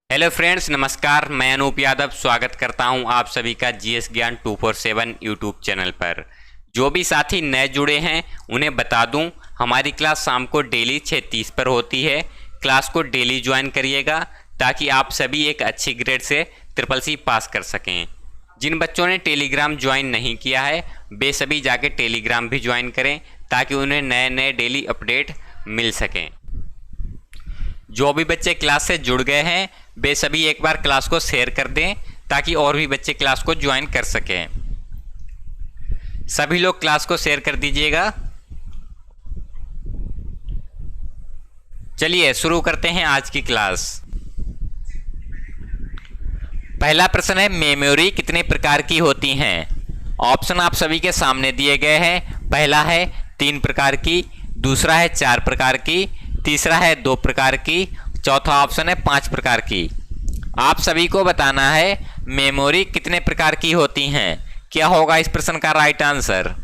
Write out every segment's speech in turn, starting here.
Hello friends, नमस्कार। मैं अनूप यादव स्वागत करता हूं आप सभी का जीएस ज्ञान 247 यूट्यूब चैनल पर। जो भी साथी नए जुड़े हैं उन्हें बता दूं, हमारी क्लास शाम को डेली 6:30 पर होती है। क्लास को डेली ज्वाइन करिएगा ताकि आप सभी एक अच्छी ग्रेड से CCC पास कर सकें। जिन बच्चों ने टेलीग्राम ज्वाइन नहीं किया है वे सभी जाके टेलीग्राम भी ज्वाइन करें ताकि उन्हें नए नए डेली अपडेट मिल सकें। जो भी बच्चे क्लास से जुड़ गए हैं वे सभी एक बार क्लास को शेयर कर दें ताकि और भी बच्चे क्लास को ज्वाइन कर सकें। सभी लोग क्लास को शेयर कर दीजिएगा। चलिए शुरू करते हैं आज की क्लास। पहला प्रश्न है, मेमोरी कितने प्रकार की होती हैं? ऑप्शन आप सभी के सामने दिए गए हैं। पहला है 3 प्रकार की, दूसरा है 4 प्रकार की, तीसरा है 2 प्रकार की, चौथा ऑप्शन है 5 प्रकार की। आप सभी को बताना है मेमोरी कितने प्रकार की होती हैं। क्या होगा इस प्रश्न का राइट आंसर?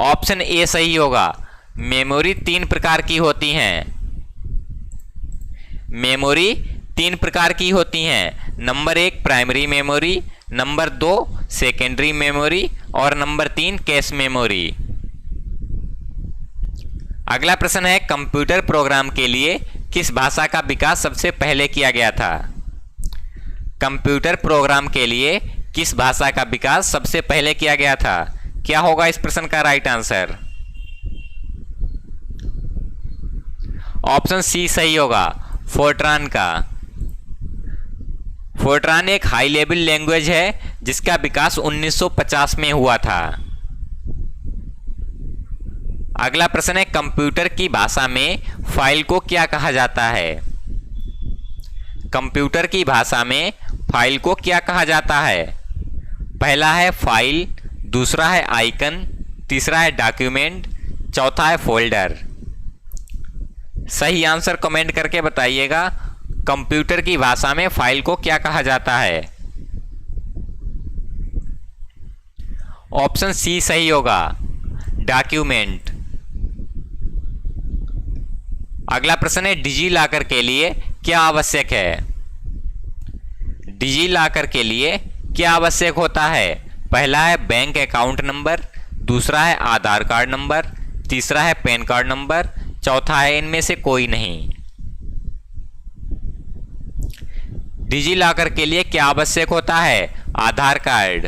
ऑप्शन ए सही होगा। मेमोरी 3 प्रकार की होती हैं। मेमोरी 3 प्रकार की होती हैं। Number 1 primary memory, number 2 secondary memory और नंबर 3 कैश मेमोरी। अगला प्रश्न है, कंप्यूटर प्रोग्राम के लिए किस भाषा का विकास सबसे पहले किया गया था? कंप्यूटर प्रोग्राम के लिए किस भाषा का विकास सबसे पहले किया गया था? क्या होगा इस प्रश्न का राइट आंसर? ऑप्शन सी सही होगा, फोर्ट्रान का। फोर्ट्रान एक हाई लेवल लैंग्वेज है जिसका विकास 1950 में हुआ था। अगला प्रश्न है, कंप्यूटर की भाषा में फाइल को क्या कहा जाता है? कंप्यूटर की भाषा में फाइल को क्या कहा जाता है? पहला है फाइल, दूसरा है आइकन, तीसरा है डॉक्यूमेंट, चौथा है फोल्डर। सही आंसर कमेंट करके बताइएगा। कंप्यूटर की भाषा में फाइल को क्या कहा जाता है? ऑप्शन सी सही होगा, डॉक्यूमेंट। अगला प्रश्न है, डिजी लॉकर के लिए क्या आवश्यक है? डिजी लॉकर के लिए क्या आवश्यक होता है? पहला है बैंक अकाउंट नंबर, दूसरा है आधार कार्ड नंबर, तीसरा है पैन कार्ड नंबर, चौथा है इनमें से कोई नहीं। डिजी लॉकर के लिए क्या आवश्यक होता है? आधार कार्ड।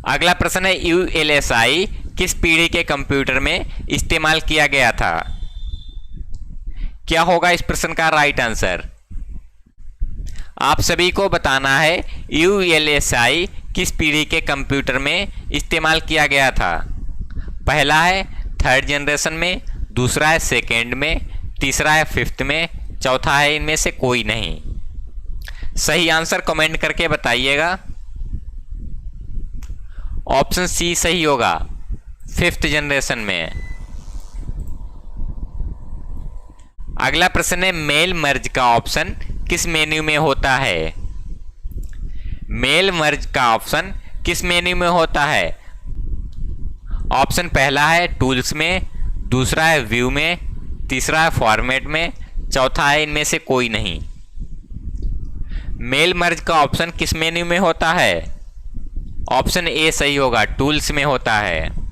अगला प्रश्न है, ULSI किस पीढ़ी के कंप्यूटर में इस्तेमाल किया गया था? क्या होगा इस प्रश्न का राइट आंसर? आप सभी को बताना है ULSI किस पीढ़ी के कंप्यूटर में इस्तेमाल किया गया था। पहला है 3rd जनरेशन में, दूसरा है 2nd में, तीसरा है 5th में, चौथा है इनमें से कोई नहीं। सही आंसर कमेंट करके बताइएगा। ऑप्शन सी सही होगा, 5th जनरेशन में। अगला प्रश्न है, मेल मर्ज का ऑप्शन किस मेन्यू में होता है? मेल मर्ज का ऑप्शन किस मेन्यू में होता है? ऑप्शन पहला है टूल्स में, दूसरा है व्यू में, तीसरा है फॉर्मेट में, चौथा है इनमें से कोई नहीं। मेल मर्ज का ऑप्शन किस मेन्यू में होता है? ऑप्शन ए सही होगा, टूल्स में होता है।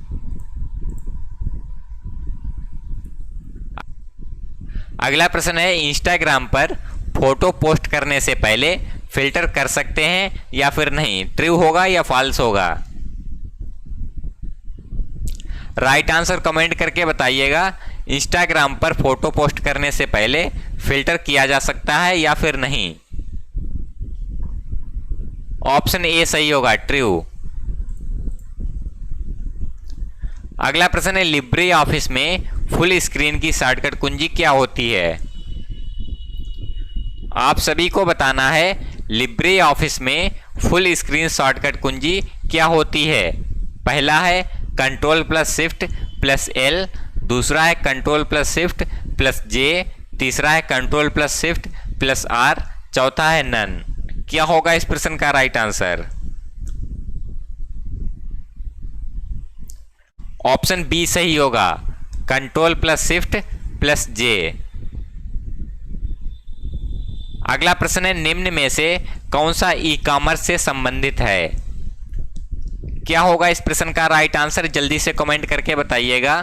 अगला प्रश्न है, इंस्टाग्राम पर फोटो पोस्ट करने से पहले फिल्टर कर सकते हैं या फिर नहीं? ट्रू होगा या फॉल्स होगा? राइट आंसर कमेंट करके बताइएगा। इंस्टाग्राम पर फोटो पोस्ट करने से पहले फिल्टर किया जा सकता है या फिर नहीं? ऑप्शन ए सही होगा, ट्रू। अगला प्रश्न है, लिब्रे ऑफिस में फुल स्क्रीन की शॉर्टकट कुंजी क्या होती है? आप सभी को बताना है लिब्रे ऑफिस में फुल स्क्रीन शॉर्टकट कुंजी क्या होती है। पहला है Ctrl+Shift+L, दूसरा है Ctrl+Shift+J, तीसरा है Ctrl+Shift+R, चौथा है नन। क्या होगा इस प्रश्न का राइट आंसर? ऑप्शन बी सही होगा, कंट्रोल प्लस शिफ्ट प्लस जे। अगला प्रश्न है, निम्न में से कौन सा ई कॉमर्स से संबंधित है? क्या होगा इस प्रश्न का राइट आंसर? जल्दी से कमेंट करके बताइएगा।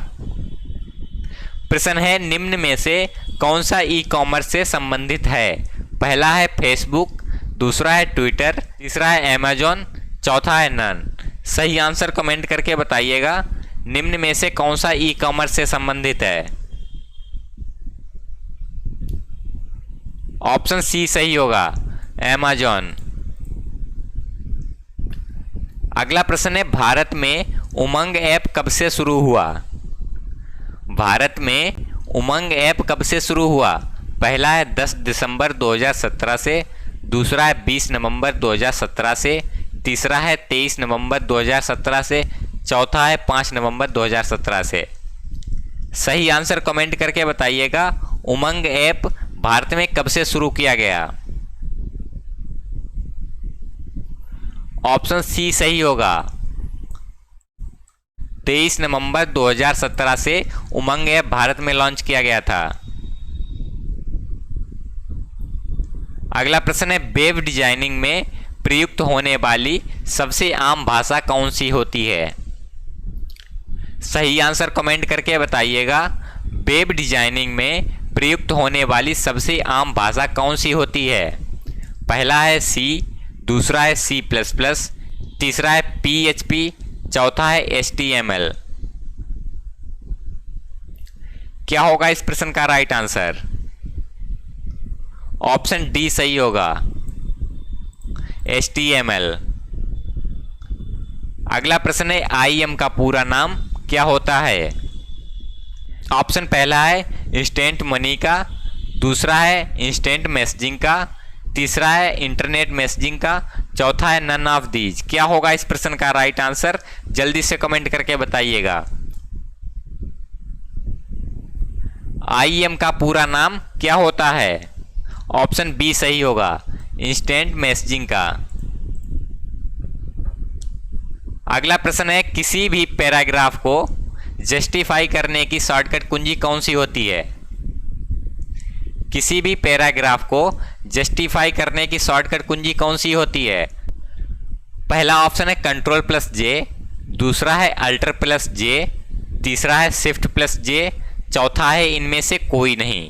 प्रश्न है, निम्न में से कौन सा ई कॉमर्स से संबंधित है? पहला है फेसबुक, दूसरा है ट्विटर, तीसरा है अमेजॉन, चौथा है नन। सही आंसर कमेंट करके बताइएगा। निम्न में से कौन सा ई कॉमर्स से संबंधित है? ऑप्शन सी सही होगा, अमेजॉन। अगला प्रश्न है, भारत में उमंग ऐप कब से शुरू हुआ? भारत में उमंग ऐप कब से शुरू हुआ? पहला है 10 दिसंबर 2017 से, दूसरा है 20 नवंबर 2017 से, तीसरा है 23 नवंबर 2017 से, चौथा है 5 नवंबर 2017 से। सही आंसर कमेंट करके बताइएगा। उमंग ऐप भारत में कब से शुरू किया गया? ऑप्शन सी सही होगा, 23 नवंबर 2017 से उमंग ऐप भारत में लॉन्च किया गया था। अगला प्रश्न है, वेब डिजाइनिंग में प्रयुक्त होने वाली सबसे आम भाषा कौन सी होती है? सही आंसर कमेंट करके बताइएगा। वेब डिजाइनिंग में प्रयुक्त होने वाली सबसे आम भाषा कौन सी होती है? पहला है सी, दूसरा है C++, तीसरा है PHP, चौथा है HTML। क्या होगा इस प्रश्न का राइट आंसर? ऑप्शन डी सही होगा, HTML। अगला प्रश्न है, IM का पूरा नाम क्या होता है? ऑप्शन पहला है इंस्टेंट मनी का, दूसरा है इंस्टेंट मैसेजिंग का, तीसरा है इंटरनेट मैसेजिंग का, चौथा है नन ऑफ दीज। क्या होगा इस प्रश्न का राइट आंसर? जल्दी से कमेंट करके बताइएगा। IM का पूरा नाम क्या होता है? ऑप्शन बी सही होगा, इंस्टेंट मैसेजिंग का। अगला प्रश्न है, किसी भी पैराग्राफ को जस्टिफाई करने की शॉर्टकट कुंजी कौन सी होती है? किसी भी पैराग्राफ को जस्टिफाई करने की शॉर्टकट कुंजी कौन सी होती है? पहला ऑप्शन है कंट्रोल प्लस जे, दूसरा है अल्टर प्लस जे, तीसरा है शिफ्ट प्लस जे, चौथा है इनमें से कोई नहीं।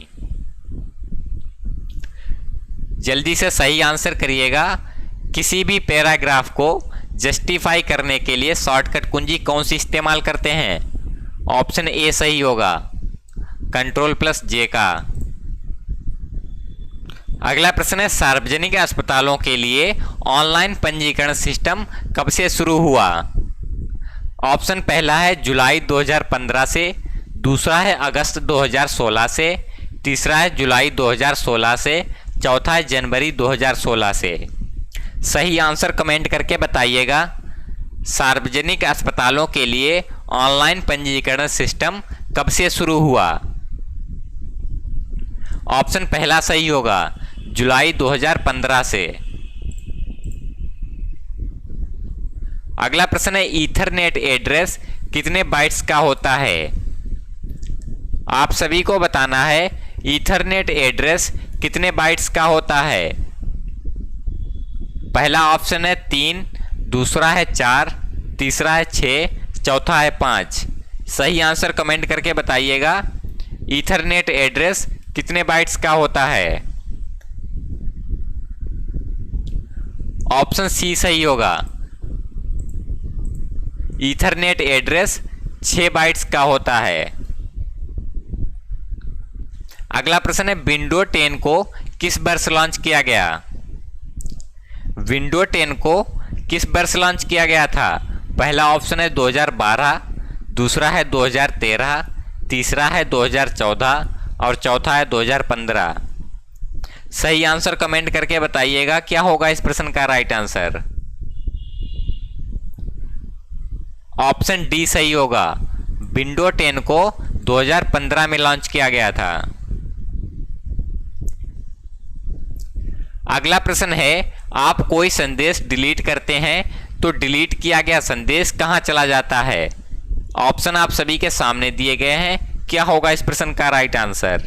जल्दी से सही आंसर करिएगा। किसी भी पैराग्राफ को जस्टिफाई करने के लिए शॉर्टकट कुंजी कौन सी इस्तेमाल करते हैं? ऑप्शन ए सही होगा, कंट्रोल प्लस जे का। अगला प्रश्न है, सार्वजनिक अस्पतालों के लिए ऑनलाइन पंजीकरण सिस्टम कब से शुरू हुआ? ऑप्शन पहला है जुलाई 2015 से, दूसरा है अगस्त 2016 से, तीसरा है जुलाई 2016 से, चौथा है जनवरी 2016 से। सही आंसर कमेंट करके बताइएगा। सार्वजनिक अस्पतालों के लिए ऑनलाइन पंजीकरण सिस्टम कब से शुरू हुआ? ऑप्शन पहला सही होगा, जुलाई 2015 से। अगला प्रश्न है, ईथरनेट एड्रेस कितने बाइट्स का होता है? आप सभी को बताना है ईथरनेट एड्रेस कितने बाइट्स का होता है। पहला ऑप्शन है 3, दूसरा है 4, तीसरा है 6, चौथा है 5। सही आंसर कमेंट करके बताइएगा। ईथरनेट एड्रेस कितने बाइट्स का होता है? ऑप्शन सी सही होगा, ईथरनेट एड्रेस 6 बाइट्स का होता है। अगला प्रश्न है, विंडो 10 को किस वर्ष लॉन्च किया गया? विंडो 10 को किस वर्ष लॉन्च किया गया था? पहला ऑप्शन है 2012, दूसरा है 2013, तीसरा है 2014 और चौथा है 2015। सही आंसर कमेंट करके बताइएगा। क्या होगा इस प्रश्न का राइट आंसर? ऑप्शन डी सही होगा, विंडो 10 को 2015 में लॉन्च किया गया था। अगला प्रश्न है, आप कोई संदेश डिलीट करते हैं तो डिलीट किया गया संदेश कहां चला जाता है? ऑप्शन आप सभी के सामने दिए गए हैं। क्या होगा इस प्रश्न का राइट आंसर?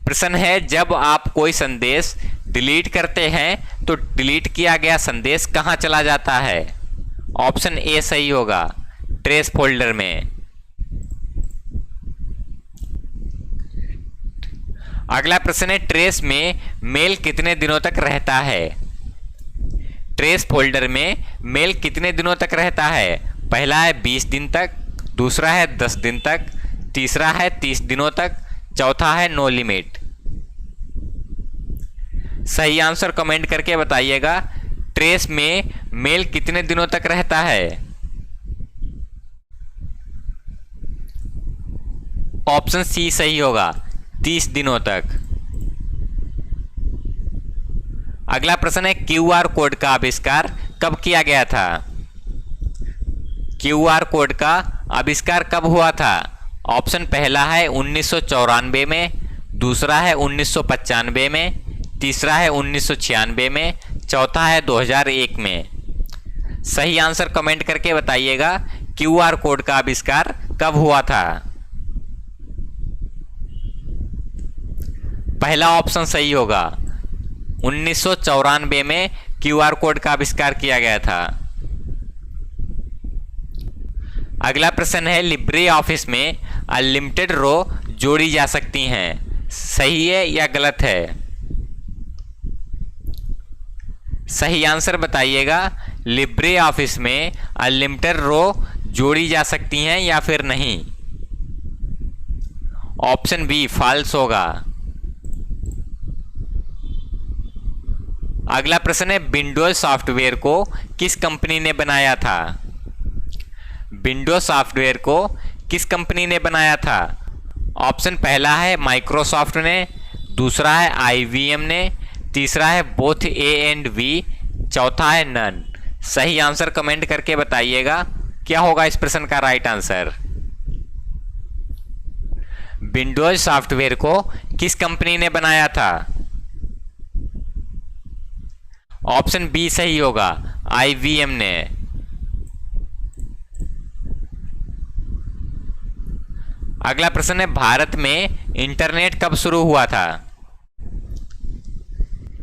प्रश्न है, जब आप कोई संदेश डिलीट करते हैं तो डिलीट किया गया संदेश कहां चला जाता है? ऑप्शन ए सही होगा, ट्रेस फोल्डर में। अगला प्रश्न है, ट्रेस में मेल कितने दिनों तक रहता है? ट्रेस फोल्डर में मेल कितने दिनों तक रहता है? पहला है 20 दिन तक, दूसरा है 10 दिन तक, तीसरा है 30 दिनों तक, चौथा है नो लिमिट। सही आंसर कमेंट करके बताइएगा। ट्रेस में मेल कितने दिनों तक रहता है? ऑप्शन सी सही होगा, 30 दिनों तक। अगला प्रश्न है, क्यूआर कोड का आविष्कार कब किया गया था? क्यूआर कोड का आविष्कार कब हुआ था? ऑप्शन पहला है 1994 में, दूसरा है 1995 में, तीसरा है 1996 में, चौथा है 2001 में। सही आंसर कमेंट करके बताइएगा, क्यूआर कोड का आविष्कार कब हुआ था? पहला ऑप्शन सही होगा, 1994 में क्यूआर कोड का आविष्कार किया गया था। अगला प्रश्न है, लिब्रे ऑफिस में अनलिमिटेड रो जोड़ी जा सकती हैं, सही है या गलत है? सही आंसर बताइएगा, लिब्रे ऑफिस में अनलिमिटेड रो जोड़ी जा सकती हैं या फिर नहीं? ऑप्शन बी फॉल्स होगा। अगला प्रश्न है, विंडोज सॉफ्टवेयर को किस कंपनी ने बनाया था? विंडोज सॉफ्टवेयर को किस कंपनी ने बनाया था? ऑप्शन पहला है माइक्रोसॉफ्ट ने, दूसरा है आईबीएम ने, तीसरा है बोथ ए एंड बी, चौथा है नन। सही आंसर कमेंट करके बताइएगा, क्या होगा इस प्रश्न का राइट आंसर? विंडोज सॉफ्टवेयर को किस कंपनी ने बनाया था? ऑप्शन बी सही होगा, आईबीएम ने। अगला प्रश्न है, भारत में इंटरनेट कब शुरू हुआ था?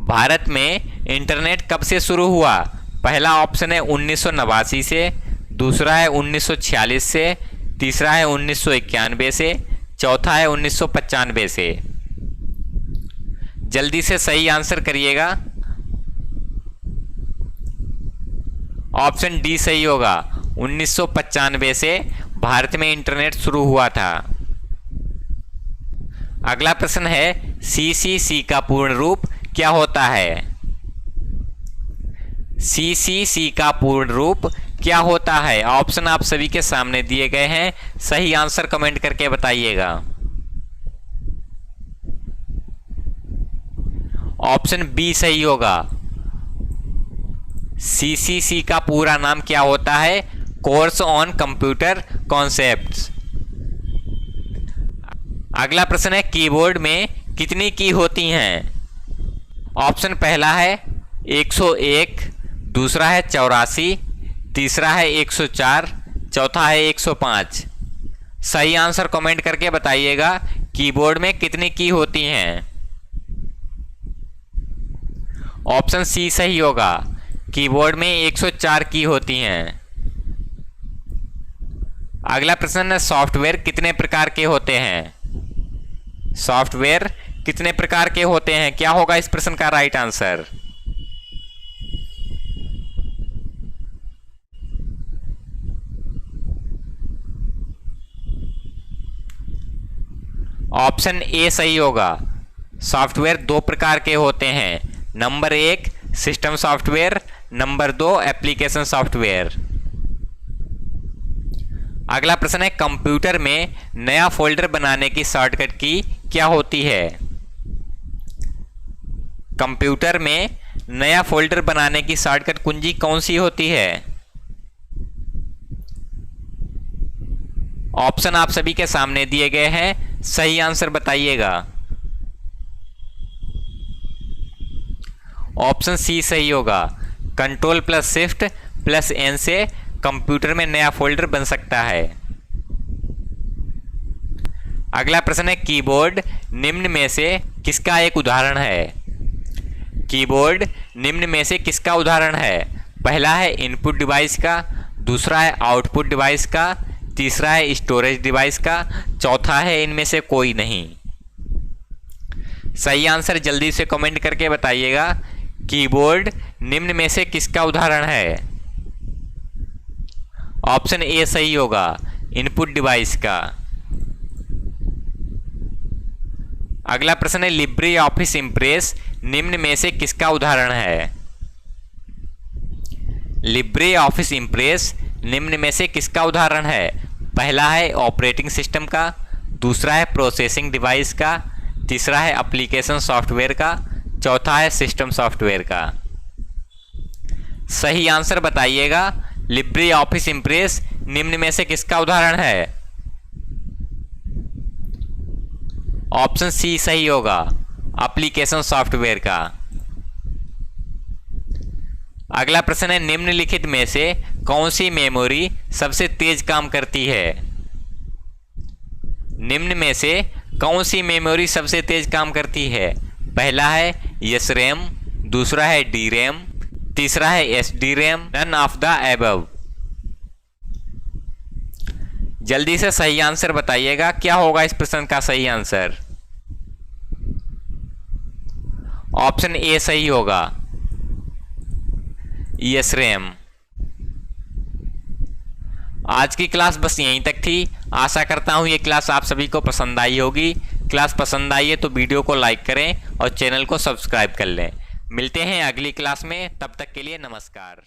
भारत में इंटरनेट कब से शुरू हुआ? पहला ऑप्शन है 1989 से, दूसरा है 1946 से, तीसरा है 1991 से, चौथा है 1995 से। जल्दी से सही आंसर करिएगा। ऑप्शन डी सही होगा, 1995 से भारत में इंटरनेट शुरू हुआ था। अगला प्रश्न है, सीसीसी का पूर्ण रूप क्या होता है? सीसीसी का पूर्ण रूप क्या होता है? ऑप्शन आप सभी के सामने दिए गए हैं, सही आंसर कमेंट करके बताइएगा। ऑप्शन बी सही होगा, सीसीसी का पूरा नाम क्या होता है? Course on computer concepts. अगला प्रश्न है, कीबोर्ड में कितनी की होती हैं? ऑप्शन पहला है 101, दूसरा है 84, तीसरा है 104, चौथा है 105। सही आंसर कमेंट करके बताइएगा, कीबोर्ड में कितनी की होती हैं? ऑप्शन सी सही होगा, कीबोर्ड में 104 की होती हैं। अगला प्रश्न है, सॉफ्टवेयर कितने प्रकार के होते हैं? सॉफ्टवेयर कितने प्रकार के होते हैं? क्या होगा इस प्रश्न का राइट आंसर? ऑप्शन ए सही होगा, सॉफ्टवेयर दो प्रकार के होते हैं। Number 1 system software, number 2 application software. अगला प्रश्न है, कंप्यूटर में नया फोल्डर बनाने की शॉर्टकट की क्या होती है? कंप्यूटर में नया फोल्डर बनाने की शॉर्टकट कुंजी कौन सी होती है? ऑप्शन आप सभी के सामने दिए गए हैं, सही आंसर बताइएगा। ऑप्शन सी सही होगा, control plus shift plus N से कंप्यूटर में नया फोल्डर बन सकता है। अगला प्रश्न है कीबोर्ड निम्न में से किसका एक उदाहरण है। कीबोर्ड निम्न में से किसका उदाहरण है। पहला है इनपुट डिवाइस का, दूसरा है आउटपुट डिवाइस का, तीसरा है स्टोरेज डिवाइस का, चौथा है इनमें से कोई नहीं। सही आंसर जल्दी से कमेंट करके बताइएगा। कीबोर्ड निम्न में से किसका उदाहरण है। ऑप्शन ए सही होगा, इनपुट डिवाइस का। अगला प्रश्न है लिब्रे ऑफिस इंप्रेस निम्न में से किसका उदाहरण है। लिब्रे ऑफिस इंप्रेस निम्न में से किसका उदाहरण है। पहला है ऑपरेटिंग सिस्टम का, दूसरा है प्रोसेसिंग डिवाइस का, तीसरा है एप्लीकेशन सॉफ्टवेयर का, चौथा है सिस्टम सॉफ्टवेयर का। सही आंसर बताइएगा। लिब्रे ऑफिस इंप्रेस निम्न में से किसका उदाहरण है। ऑप्शन सी सही होगा, एप्लीकेशन सॉफ्टवेयर का। अगला प्रश्न है निम्नलिखित में से कौन सी मेमोरी सबसे तेज काम करती है। निम्न में से कौन सी मेमोरी सबसे तेज काम करती है। पहला है SRAM, दूसरा है DRAM, तीसरा है SDRAM, none of the above. जल्दी से सही आंसर बताइएगा, क्या होगा इस प्रश्न का सही आंसर। ऑप्शन ए सही होगा, SRAM। आज की क्लास बस यहीं तक थी। आशा करता हूँ ये क्लास आप सभी को पसंद आई होगी। क्लास पसंद आई है तो वीडियो को लाइक करें और चैनल को सब्सक्राइब कर लें। मिलते हैं अगली क्लास में, तब तक के लिए नमस्कार।